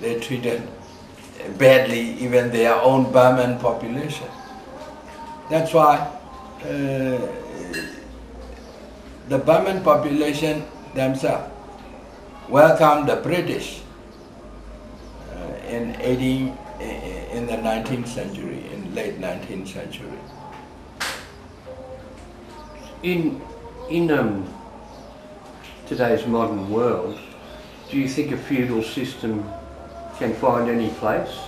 They treated badly even their own Burman population. That's why the Burman population themselves welcomed the British in the 19th century, in late 19th century. In today's modern world, do you think a feudal system can find any place?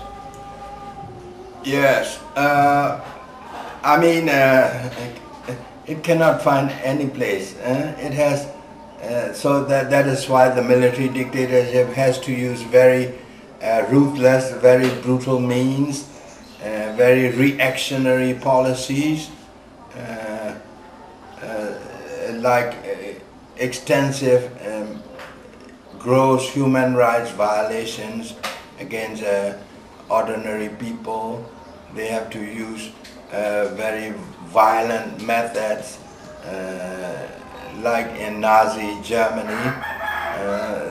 Yes, I mean it cannot find any place. It has, so that is why the military dictatorship has to use very ruthless, very brutal means, very reactionary policies, like extensive gross human rights violations against ordinary people. They have to use very violent methods, like in Nazi Germany.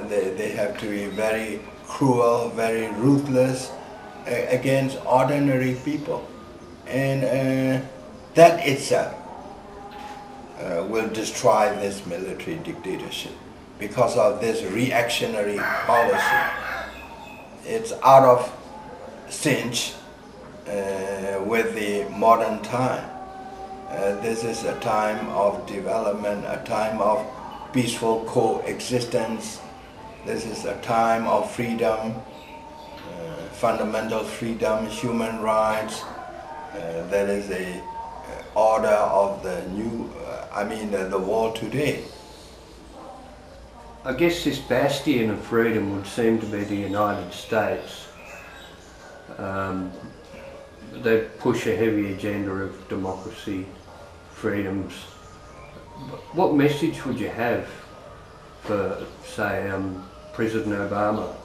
They have to be very cruel, very ruthless against ordinary people. And that itself will destroy this military dictatorship because of this reactionary policy. It's out of sync with the modern time. This is a time of development, a time of peaceful coexistence. This is a time of freedom, fundamental freedom, human rights. That is the order of the new, the world today. I guess this bastion of freedom would seem to be the United States. They push a heavy agenda of democracy, freedoms. What message would you have for, say, President Obama?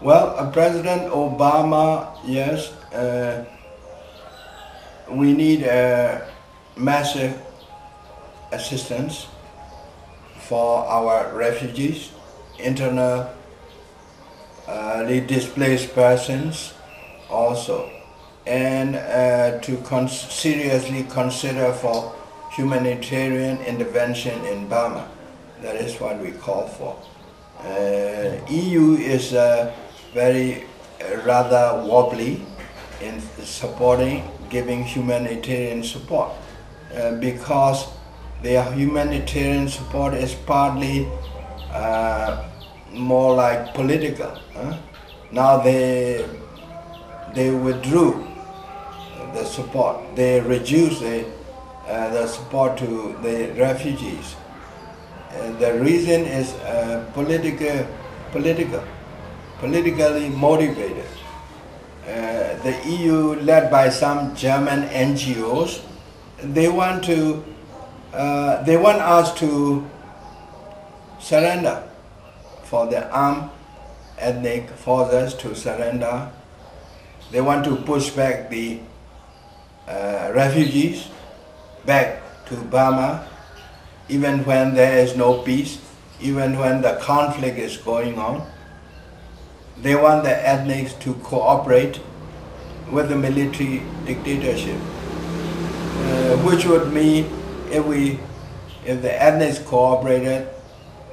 Well, President Obama, yes, we need massive assistance for our refugees, internally displaced persons also, and to seriously consider for humanitarian intervention in Burma. That is what we call for. EU is very rather wobbly in supporting, giving humanitarian support, because their humanitarian support is partly more like political. Now they withdrew the support. They reduced the support to the refugees. The reason is politically motivated. The EU, led by some German NGOs, they want us to surrender, for the armed ethnic forces to surrender. They want to push back the refugees back to Burma, even when there is no peace, even when the conflict is going on. They want the ethnics to cooperate with the military dictatorship, which would mean if the ethnics cooperated,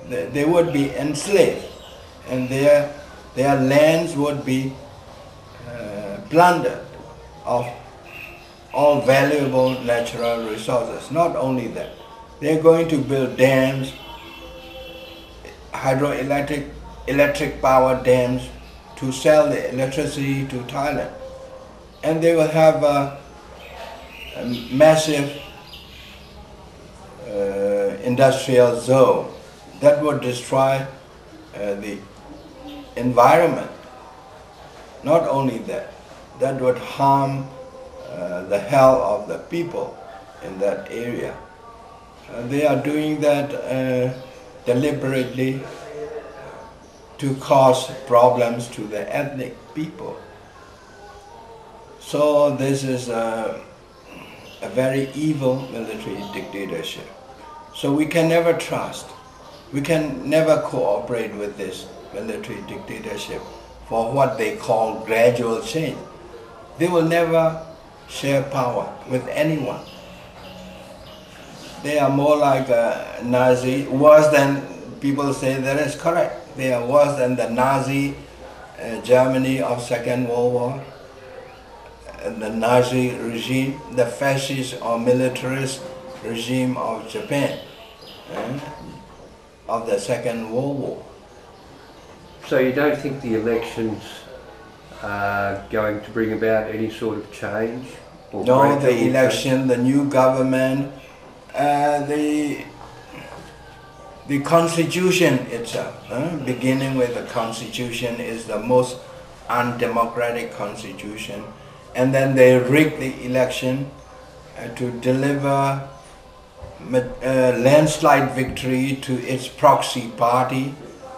they would be enslaved, and their lands would be plundered of all valuable natural resources. Not only that, they're going to build dams, electric power dams, to sell the electricity to Thailand. And they will have a massive industrial zone that would destroy the environment. Not only that, that would harm the health of the people in that area. They are doing that deliberately to cause problems to the ethnic people. So this is a very evil military dictatorship. So we can never trust, we can never cooperate with this military dictatorship, for what they call gradual change. They will never share power with anyone. They are more like a Nazi, worse than people say that is correct. They are worse than the Nazi Germany of Second World War, the Nazi regime, the fascist or militarist regime of Japan of the Second World War. So you don't think the elections are going to bring about any sort of change? Or no, the election, the new government, the constitution itself, beginning with the constitution, is the most undemocratic constitution. And then they rig the election to deliver landslide victory to its proxy party,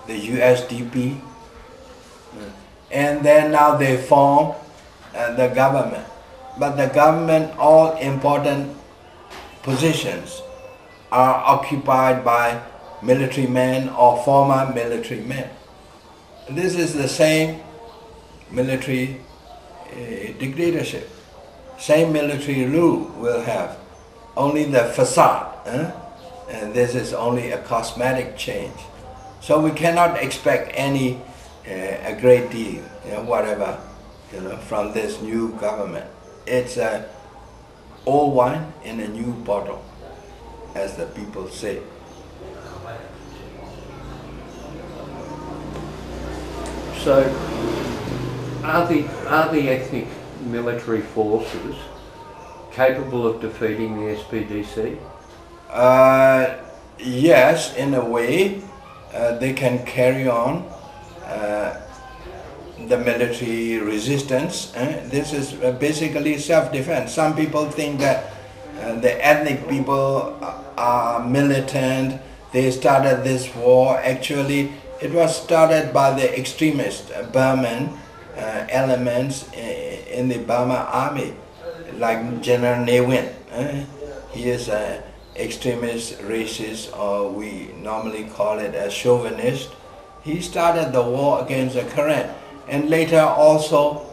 the USDP. And then now they form the government. But the government, all important positions are occupied by military men or former military men. This is the same military dictatorship. Same military rule will have, only the facade. And this is only a cosmetic change. So we cannot expect any a great deal, whatever, from this new government. It's old wine in a new bottle, as the people say. So, are the ethnic military forces capable of defeating the SPDC? Yes, in a way. They can carry on the military resistance. This is basically self-defense. Some people think that the ethnic people are militant. They started this war. Actually, it was started by the extremist Burman elements in the Burma army, like General Ne Win. He is an extremist, racist, or we normally call it a chauvinist. He started the war against the Karen. And later also,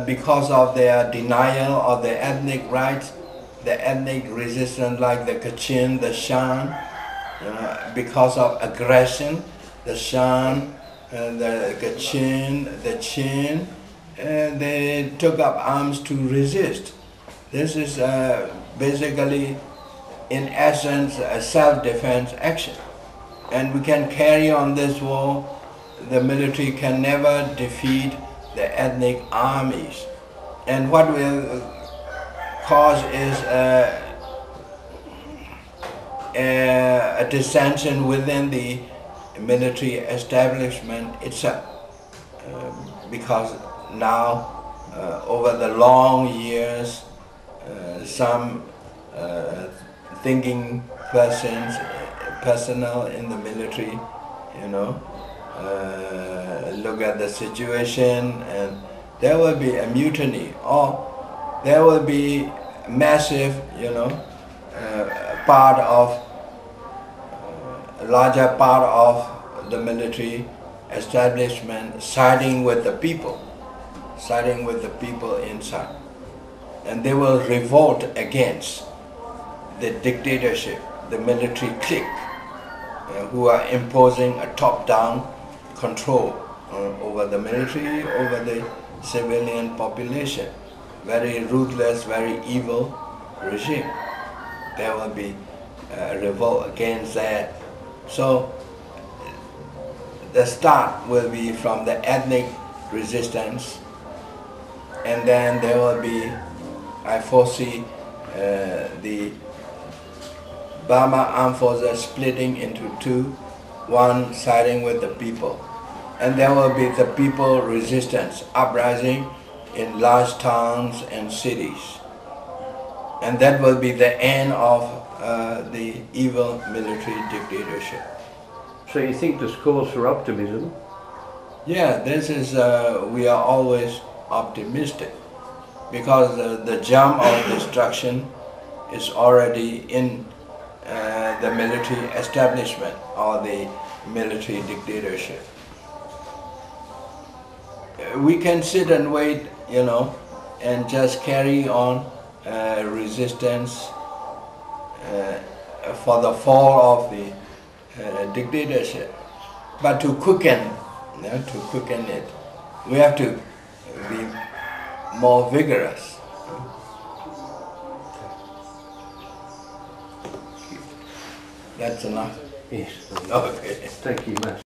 because of their denial of the ethnic rights, the ethnic resistance like the Kachin, the Shan, because of aggression, the Shan, the Kachin, the Chin, they took up arms to resist. This is basically, in essence, a self-defense action. And we can carry on this war. The military can never defeat the ethnic armies. And what will cause is a dissension within the military establishment itself. Because now, over the long years, some thinking personnel in the military, look at the situation, and there will be a mutiny, or there will be massive, a larger part of the military establishment siding with the people inside. And they will revolt against the dictatorship, the military clique, who are imposing a top-down control over the military, over the civilian population. Very ruthless, very evil regime. There will be a revolt against that. So the start will be from the ethnic resistance, and then there will be, I foresee, the Burma armed forces splitting into two, one siding with the people. And there will be the people resistance, uprising in large towns and cities. And that will be the end of the evil military dictatorship. So you think there's cause for optimism? Yeah, this is, we are always optimistic, because the germ of destruction is already in the military establishment or the military dictatorship. we can sit and wait, you know, and just carry on resistance for the fall of the dictatorship. But to quicken, you know, to quicken it, we have to be more vigorous. That's enough. Yes. Okay. Thank you, Master.